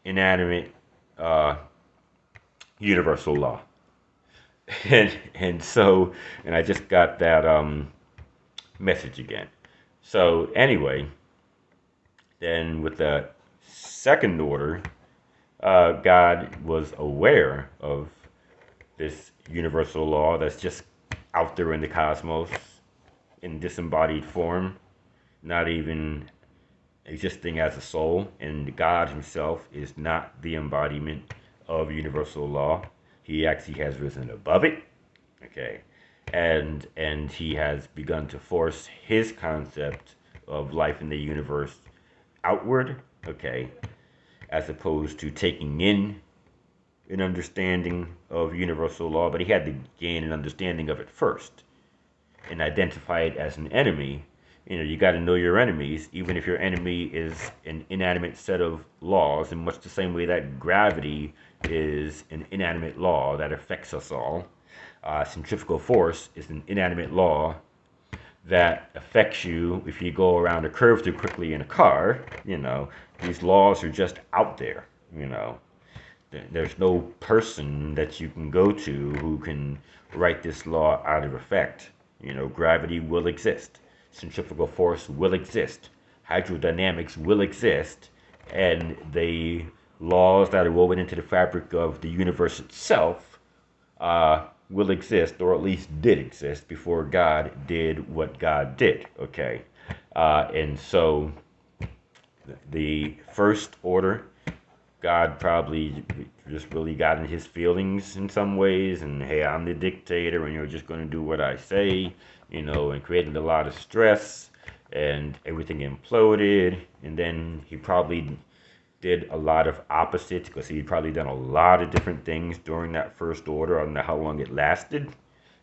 inanimate uh, universal law. And I just got that message again. So anyway, then with the second order, God was aware of this universal law that's just out there in the cosmos in disembodied form, not even existing as a soul. And God himself is not the embodiment of universal law. He actually has risen above it. Okay. And he has begun to force his concept of life in the universe outward, okay, as opposed to taking in an understanding of universal law, but he had to gain an understanding of it first and identify it as an enemy. You know, you got to know your enemies, even if your enemy is an inanimate set of laws, in much the same way that gravity is an inanimate law that affects us all. Centrifugal force is an inanimate law that affects you if you go around a curve too quickly in a car. You know, these laws are just out there. You know, there's no person that you can go to who can write this law out of effect. You know, gravity will exist, centrifugal force will exist, hydrodynamics will exist, and the laws that are woven into the fabric of the universe itself will exist, or at least did exist, before God did what God did. Okay, and so the first order, God probably just really got in his feelings in some ways, and hey, I'm the dictator, and you're just going to do what I say, you know, and created a lot of stress, and everything imploded. And then he probably did a lot of opposites because he'd probably done a lot of different things during that first order. I don't know how long it lasted,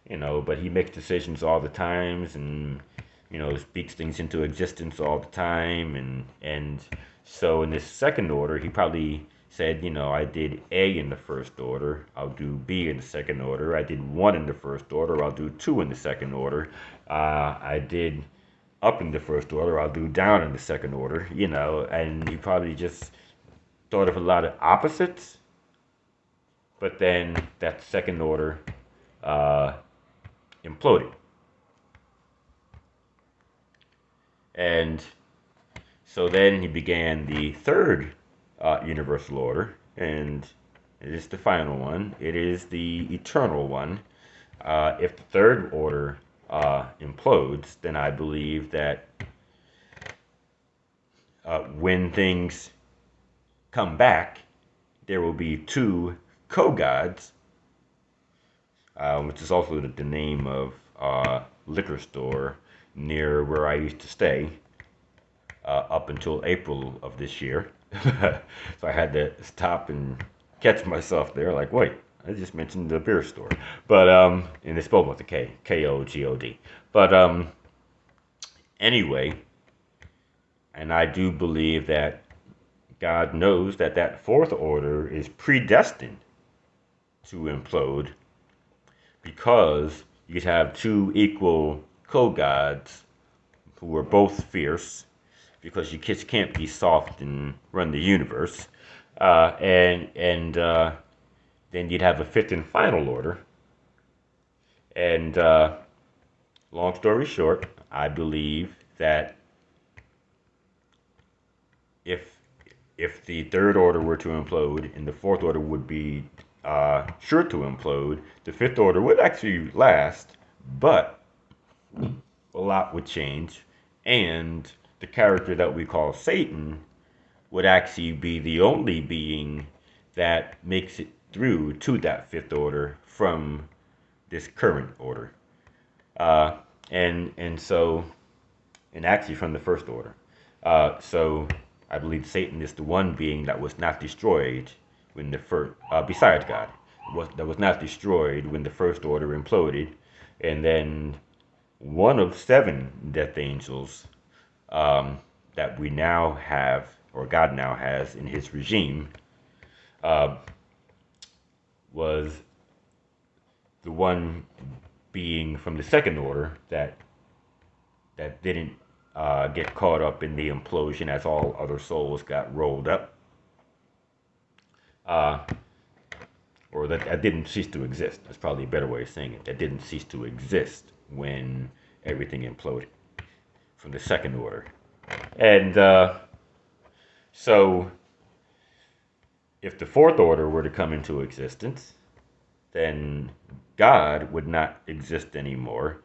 you know, but he makes decisions all the times, and you know, speaks things into existence all the time. And so in this second order, he probably said, you know, I did A in the first order, I'll do B in the second order. I did 1 in the first order, I'll do 2 in the second order. I did up in the first order, I'll do down in the second order, you know. And he probably just thought of a lot of opposites, but then that second order uh, imploded. And so then he began the third universal order, and it is the final one. It is the eternal one. If the third order implodes, then I believe that when things come back, there will be 2 co-gods, which is also the name of liquor store near where I used to stay up until April of this year. So I had to stop and catch myself there, like, wait, I just mentioned the beer store. But, and it's spelled with a K, K-O-G-O-D. But anyway, and I do believe that God knows that that fourth order is predestined to implode because you could have 2 equal co-gods who are both fierce, because you kids can't be soft and run the universe. And then you'd have a fifth and final order. And long story short, I believe that if if the third order were to implode and the fourth order would be sure to implode, the fifth order would actually last, but a lot would change, and the character that we call Satan would actually be the only being that makes it through to that fifth order from this current order. Uh, and so, and actually from the first order. So I believe Satan is the one being that was not destroyed when the first, besides God, that was not destroyed when the first order imploded, and then one of 7 death angels that we now have, or God now has in his regime, uh, was the one being from the second order that didn't get caught up in the implosion as all other souls got rolled up. uh, or that didn't cease to exist. That's probably a better way of saying it. That didn't cease to exist when everything imploded from the second order. And so, if the fourth order were to come into existence, then God would not exist anymore.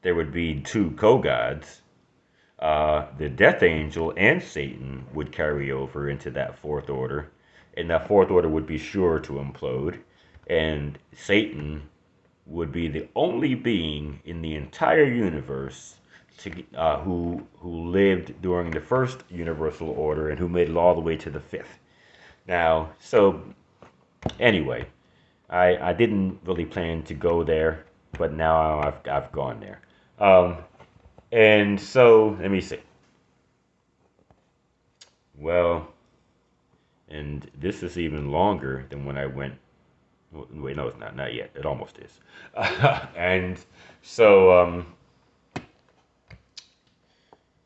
There would be two co-gods. The death angel and Satan would carry over into that fourth order, and that fourth order would be sure to implode, and Satan would be the only being in the entire universe who lived during the first universal order and who made it all the way to the fifth. Now, so anyway, I didn't really plan to go there, but now I've gone there. Um, and so let me see. Well, and this is even longer than when I went. Wait, no, it's not yet. It almost is. And so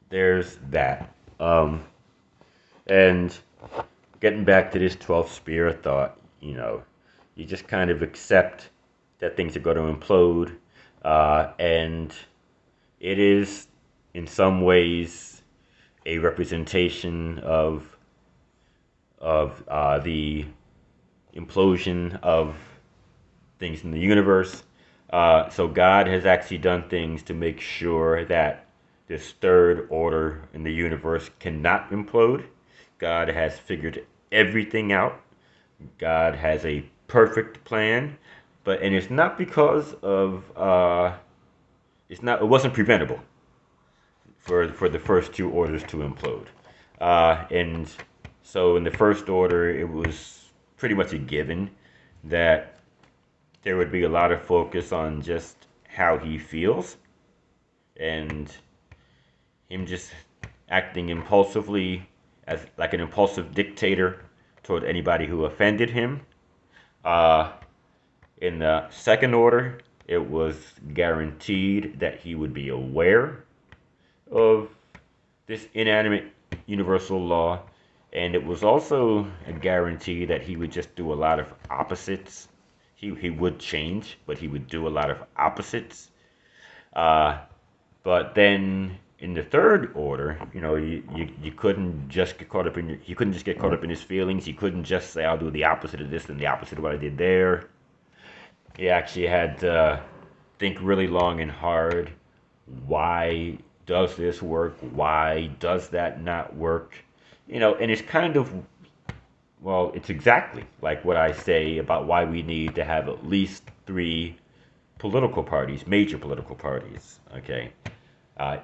there's that. And getting back to this 12th spear of thought, you just kind of accept that things are going to implode, and it is in some ways a representation of the implosion of things in the universe. So God has actually done things to make sure that this third order in the universe cannot implode. God has figured everything out. God has a perfect plan, and it's not because of it wasn't preventable for the first two orders to implode. And so in the first order, it was pretty much a given that there would be a lot of focus on just how he feels and him just acting impulsively as like an impulsive dictator toward anybody who offended him. Uh, in the second order, it was guaranteed that he would be aware of this inanimate universal law, and it was also a guarantee that he would just do a lot of opposites. He would change, but he would do a lot of opposites. Uh, but then in the third order, you couldn't just get caught up in you couldn't just get caught up in his feelings. You couldn't just say I'll do the opposite of this and the opposite of what I did there. He actually had to think really long and hard. Why does this work? Why does that not work? And it's kind of, well, it's exactly like what I say about why we need to have at least three political parties, major political parties. Okay,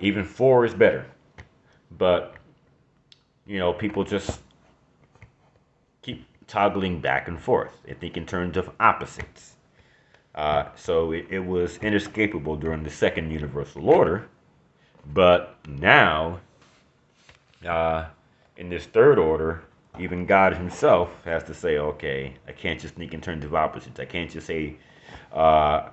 even four is better, but people just keep toggling back and forth. They think in terms of opposites. So it was inescapable during the second universal order, but now in this third order, even God himself has to say, okay, I can't just think in terms of opposites. I can't just say, uh,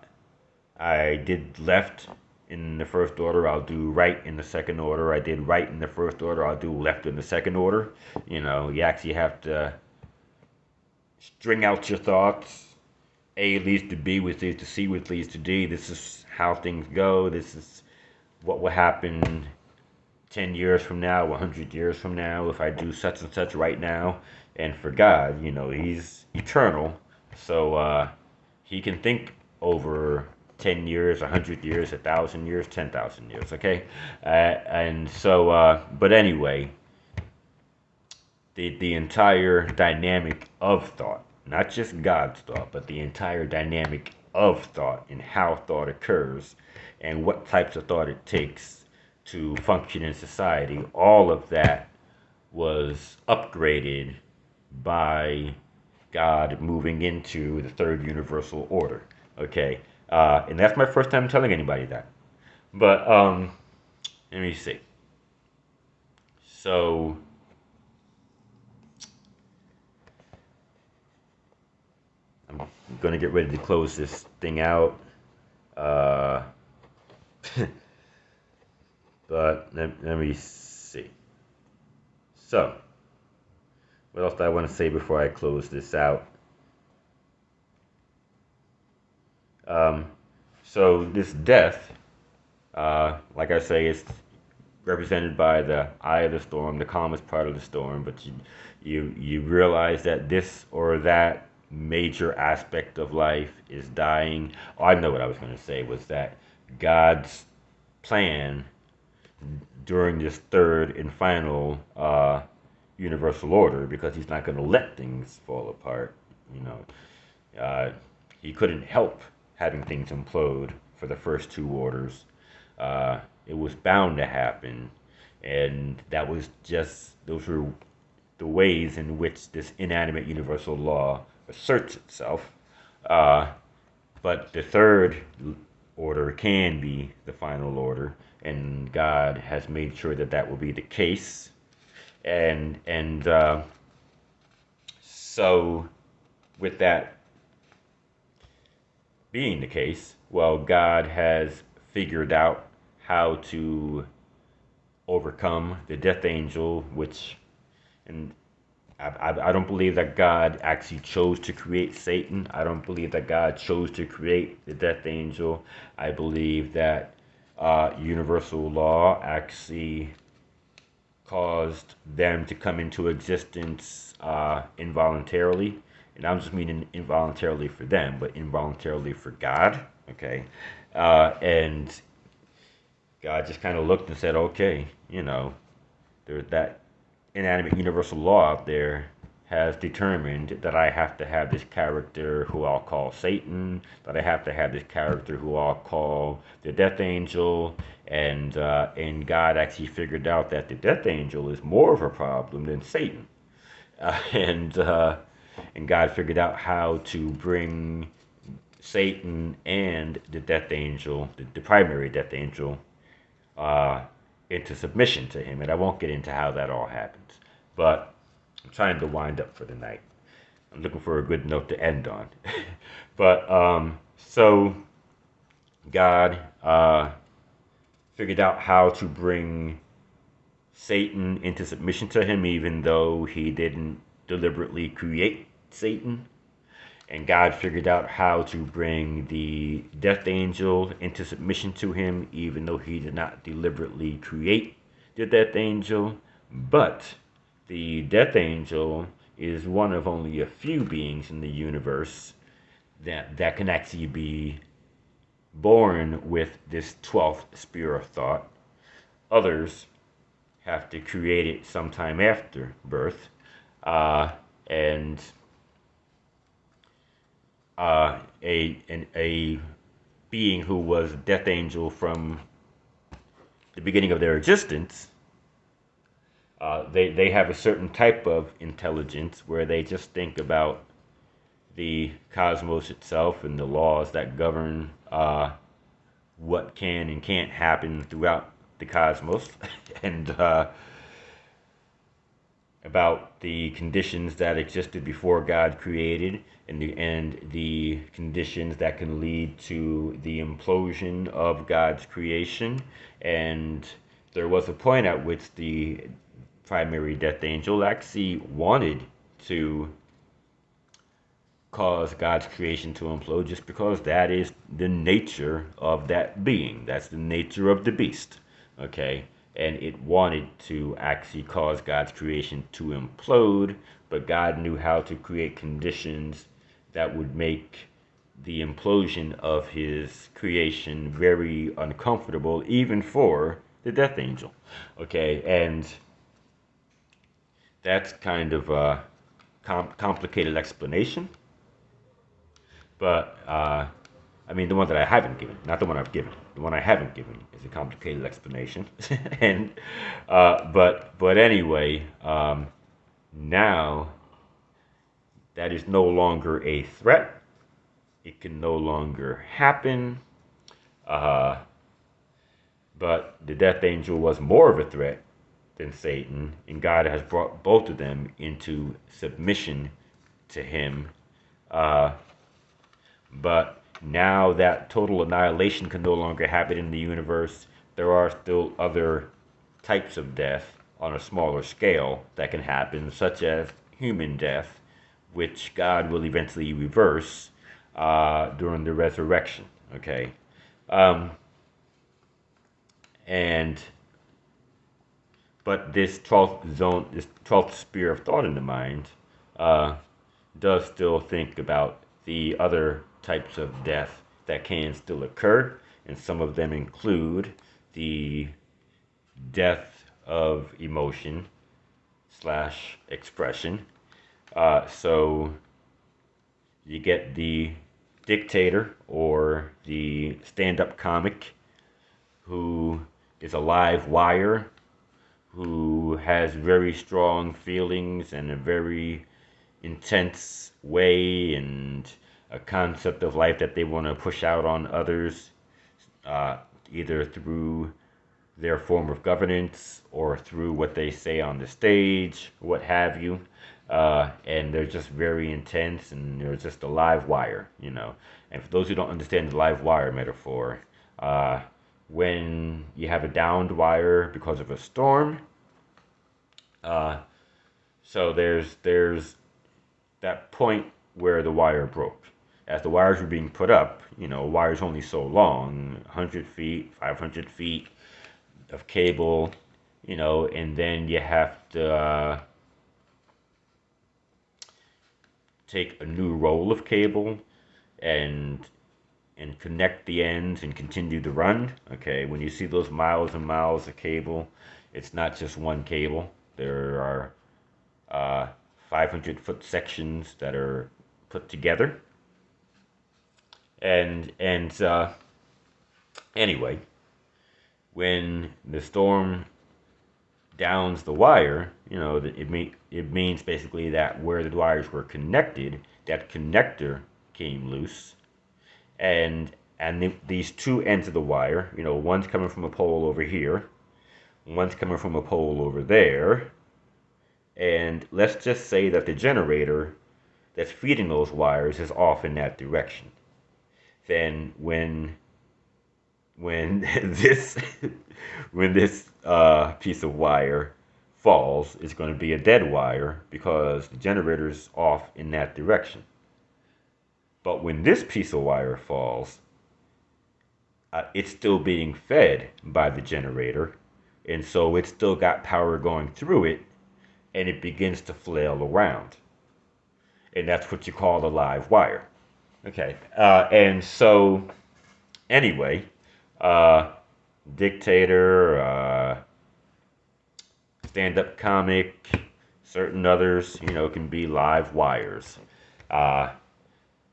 I did left in the first order, I'll do right in the second order. I did right in the first order, I'll do left in the second order. You actually have to string out your thoughts. A leads to B, which leads to C, which leads to D. This is how things go. This is what will happen 10 years from now, 100 years from now, if I do such and such right now. And for God, he's eternal. So he can think over 10 years, 100 years, 1,000 years, 10,000 years, okay? And so, but anyway, the entire dynamic of thought, not just God's thought, but the entire dynamic of thought and how thought occurs and what types of thought it takes to function in society, all of that was upgraded by God moving into the third universal order. Okay, and that's my first time telling anybody that. But let me see. So I'm gonna get ready to close this thing out. Uh, but let me see. So What else do I want to say before I close this out? Um, so this death, like I say, is represented by the eye of the storm, the calmest part of the storm. But you realize that this or that major aspect of life is dying. Oh, I know what I was going to say was that God's plan during this third and final universal order, because He's not going to let things fall apart. You know, He couldn't help having things implode for the first two orders. It was bound to happen, and that was just those were the ways in which this inanimate universal law asserts itself. Uh, but the third order can be the final order, and God has made sure that that will be the case. And so, with that being the case, well, God has figured out how to overcome the death angel, which, and I don't believe that God actually chose to create Satan. I don't believe that God chose to create the death angel. I believe that universal law actually caused them to come into existence involuntarily. And I'm just meaning involuntarily for them, but involuntarily for God. Okay. And God just kind of looked and said, okay, there's that inanimate universal law out there has determined that I have to have this character who I'll call Satan, that I have to have this character who I'll call the death angel, and God actually figured out that the death angel is more of a problem than Satan, uh, and uh, and God figured out how to bring Satan and the death angel, the primary death angel, uh, into submission to him. And I won't get into how that all happens, but I'm trying to wind up for the night. I'm looking for a good note to end on. But so God figured out how to bring Satan into submission to him, even though he didn't deliberately create Satan. And God figured out how to bring the death angel into submission to him, even though he did not deliberately create the death angel. But the death angel is one of only a few beings in the universe that can actually be born with this 12th sphere of thought. Others have to create it sometime after birth. And a being who was a death angel from the beginning of their existence, they have a certain type of intelligence where they just think about the cosmos itself and the laws that govern what can and can't happen throughout the cosmos, and about the conditions that existed before God created, and the conditions that can lead to the implosion of God's creation. And there was a point at which the primary death angel actually wanted to cause God's creation to implode, just because that is the nature of that being. That's the nature of the beast. Okay? And it wanted to actually cause God's creation to implode, but God knew how to create conditions that would make the implosion of his creation very uncomfortable, even for the death angel. Okay? And that's kind of a complicated explanation. But I mean, the one that I haven't given, not the one I've given. The one I haven't given is a complicated explanation. And but anyway, now that is no longer a threat. It can no longer happen. Uh, but the death angel was more of a threat than Satan, and God has brought both of them into submission to Him. Uh, But now that total annihilation can no longer happen in the universe, there are still other types of death on a smaller scale that can happen, such as human death, which God will eventually reverse during the resurrection. Okay, um, and but this 12th zone, this 12th sphere of thought in the mind, uh, does still think about the other types of death that can still occur, and some of them include the death of emotion slash expression. So you get the dictator or the stand-up comic who is a live wire, who has very strong feelings and a very intense way and a concept of life that they want to push out on others, uh, either through their form of governance or through what they say on the stage, what have you. And they're just very intense and they're just a live wire. And for those who don't understand the live wire metaphor, when you have a downed wire because of a storm, uh, so there's that point where the wire broke. As the wires were being put up, wire's only so long, 100 feet, 500 feet of cable, and then you have to take a new roll of cable and connect the ends and continue to run. Okay, when you see those miles and miles of cable, it's not just one cable. There are 500-foot sections that are put together. And anyway, when the storm downs the wire, it means basically that where the wires were connected, that connector came loose, and these two ends of the wire, one's coming from a pole over here, one's coming from a pole over there, and let's just say that the generator that's feeding those wires is off in that direction. Then when this piece of wire falls, it's going to be a dead wire because the generator's off in that direction. But when this piece of wire falls, it's still being fed by the generator, and so it's still got power going through it, and it begins to flail around. And that's what you call a live wire. Okay, and so anyway, dictator, stand-up comic, certain others, can be live wires.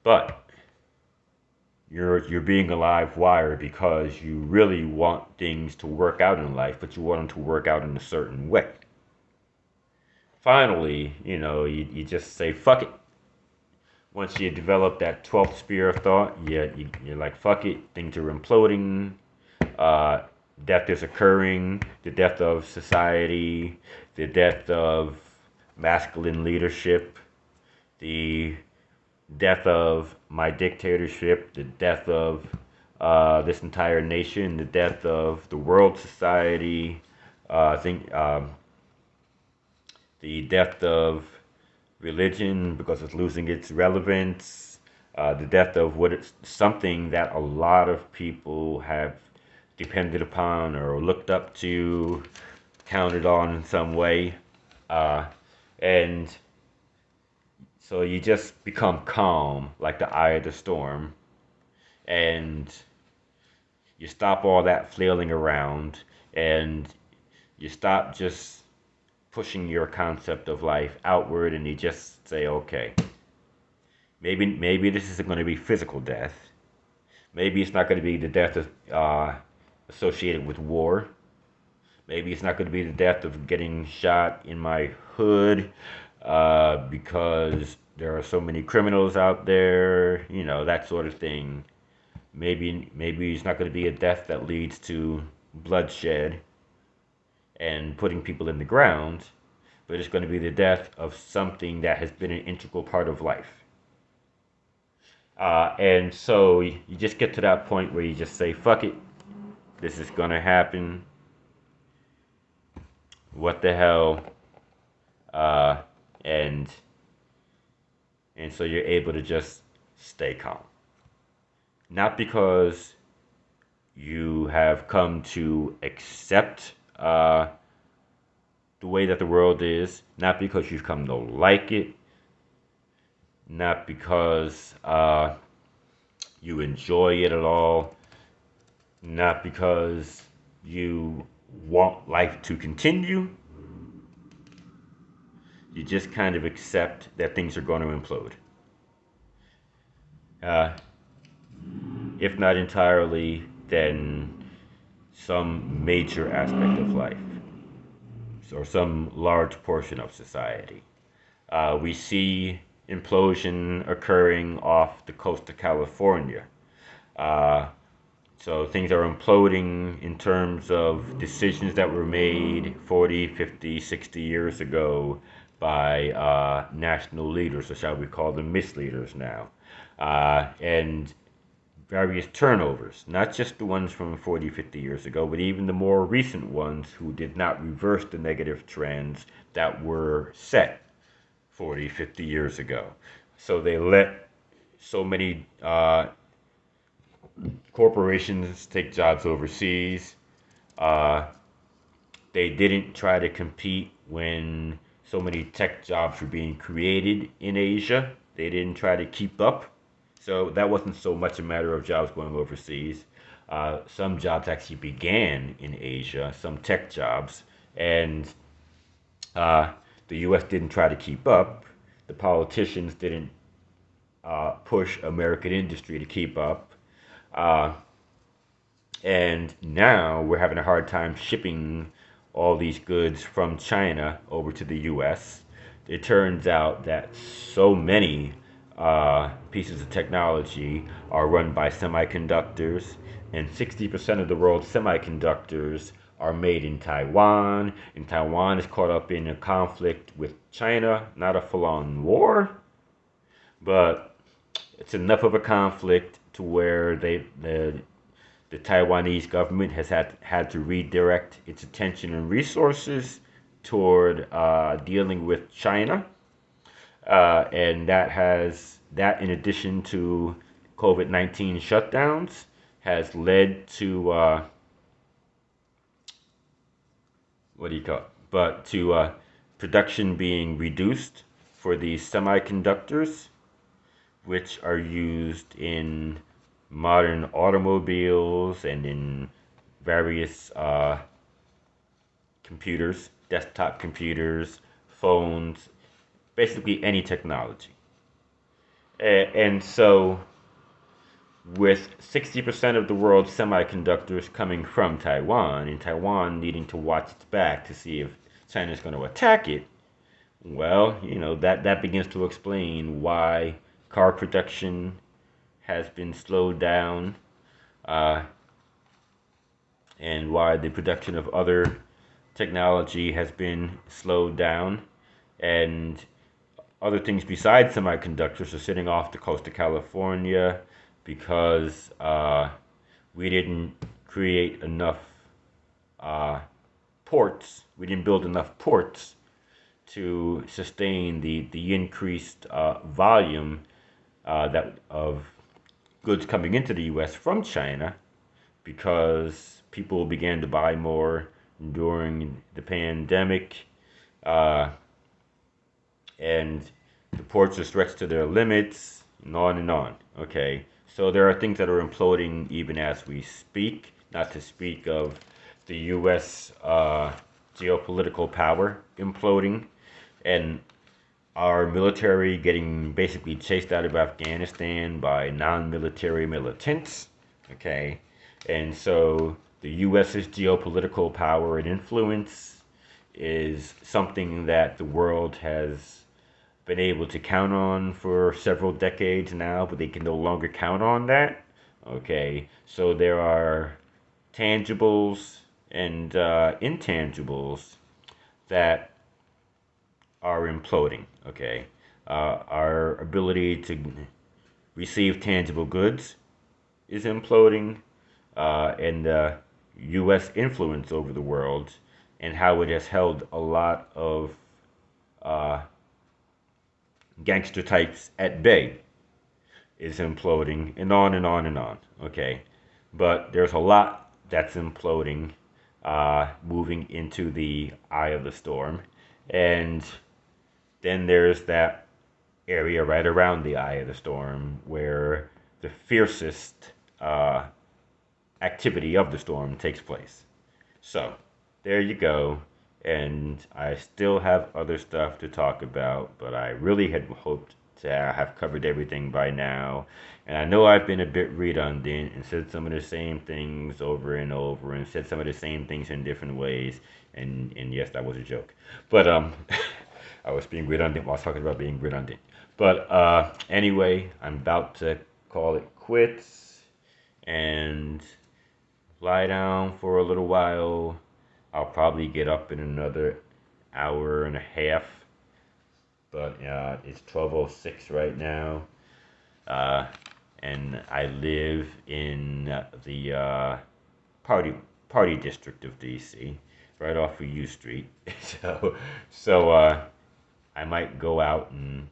But you're being a live wire because you really want things to work out in life, but you want them to work out in a certain way. Finally, you just say, fuck it. Once you develop that 12th sphere of thought, you're like, fuck it, things are imploding, death is occurring, the death of society, the death of masculine leadership, the death of my dictatorship, the death of this entire nation, the death of the world society, the death of religion because it's losing its relevance, the death of something that a lot of people have depended upon or looked up to, counted on in some way, and so you just become calm like the eye of the storm, and you stop all that flailing around, and you stop just pushing your concept of life outward, and you just say, okay, maybe this isn't going to be physical death. Maybe it's not going to be the death associated with war. Maybe it's not going to be the death of getting shot in my hood because there are so many criminals out there, that sort of thing. Maybe it's not going to be a death that leads to bloodshed and putting people in the ground, but it's going to be the death of something that has been an integral part of life. And so you just get to that point where you just say, fuck it, this is going to happen. What the hell? and so you're able to just stay calm. Not because you have come to accept the way that the world is, not because you've come to like it, not because you enjoy it at all, not because you want life to continue. You just kind of accept that things are going to implode. Uh, if not entirely, then some major aspect of life, or some large portion of society. We see implosion occurring off the coast of California. Uh, so things are imploding in terms of decisions that were made 40, 50, 60 years ago by national leaders, or shall we call them misleaders now. And various turnovers, not just the ones from 40, 50 years ago, but even the more recent ones who did not reverse the negative trends that were set 40, 50 years ago. So they let so many corporations take jobs overseas. Uh, they didn't try to compete when so many tech jobs were being created in Asia. They didn't try to keep up. So that wasn't so much a matter of jobs going overseas. Some jobs actually began in Asia, some tech jobs, and uh, the U.S. didn't try to keep up. The politicians didn't push American industry to keep up. Uh, and now we're having a hard time shipping all these goods from China over to the U.S. It turns out that so many pieces of technology are run by semiconductors, and 60% of the world's semiconductors are made in Taiwan, and Taiwan is caught up in a conflict with China, not a full-on war, but it's enough of a conflict to where the Taiwanese government has had to redirect its attention and resources toward dealing with China, and that in addition to COVID-19 shutdowns has led to what do you call it? But to production being reduced for these semiconductors, which are used in modern automobiles and in various computers, desktop computers, phones, basically any technology. And so, with 60% of the world's semiconductors coming from Taiwan, and Taiwan needing to watch its back to see if China's going to attack it, well, that begins to explain why car production has been slowed down, uh, and why the production of other technology has been slowed down, and other things besides semiconductors are sitting off the coast of California because we didn't create enough uh, ports. We didn't build enough ports to sustain the increased volume that of goods coming into the U.S. from China, because people began to buy more during the pandemic, uh, and the ports are stretched to their limits, and on and on. Okay, so there are things that are imploding even as we speak, not to speak of the U.S. Geopolitical power imploding, and our military getting basically chased out of Afghanistan by non-military militants. Okay, and so the U.S.'s geopolitical power and influence is something that the world has been able to count on for several decades now, but they can no longer count on that. Okay, so there are tangibles and intangibles that are imploding. Okay, our ability to receive tangible goods is imploding, and the U.S. influence over the world and how it has held a lot of uh, gangster types at bay is imploding, and on and on and on. Okay, but there's a lot that's imploding, moving into the eye of the storm, and then there's that area right around the eye of the storm where the fiercest activity of the storm takes place. So, there you go. And I still have other stuff to talk about, but I really had hoped to have covered everything by now. And I know I've been a bit redundant and said some of the same things over and over and said some of the same things in different ways. And yes, that was a joke. But I was being redundant while I was talking about being redundant. But anyway, I'm about to call it quits and lie down for a little while. I'll probably get up in another hour and a half, but it's 12:06 right now, uh, and I live in the party party district of DC, right off of U Street. So I might go out and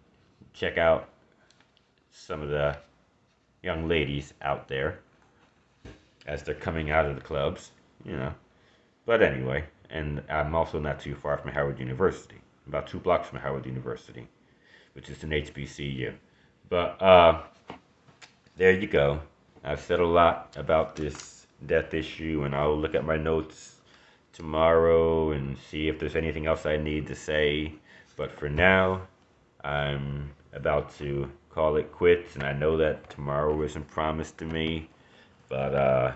check out some of the young ladies out there as they're coming out of the clubs, you know. But anyway, and I'm also not too far from Howard University, about 2 blocks from Howard University, which is an HBCU. But there you go. I've said a lot about this death issue, and I'll look at my notes tomorrow and see if there's anything else I need to say. But for now, I'm about to call it quits, and I know that tomorrow isn't promised to me, but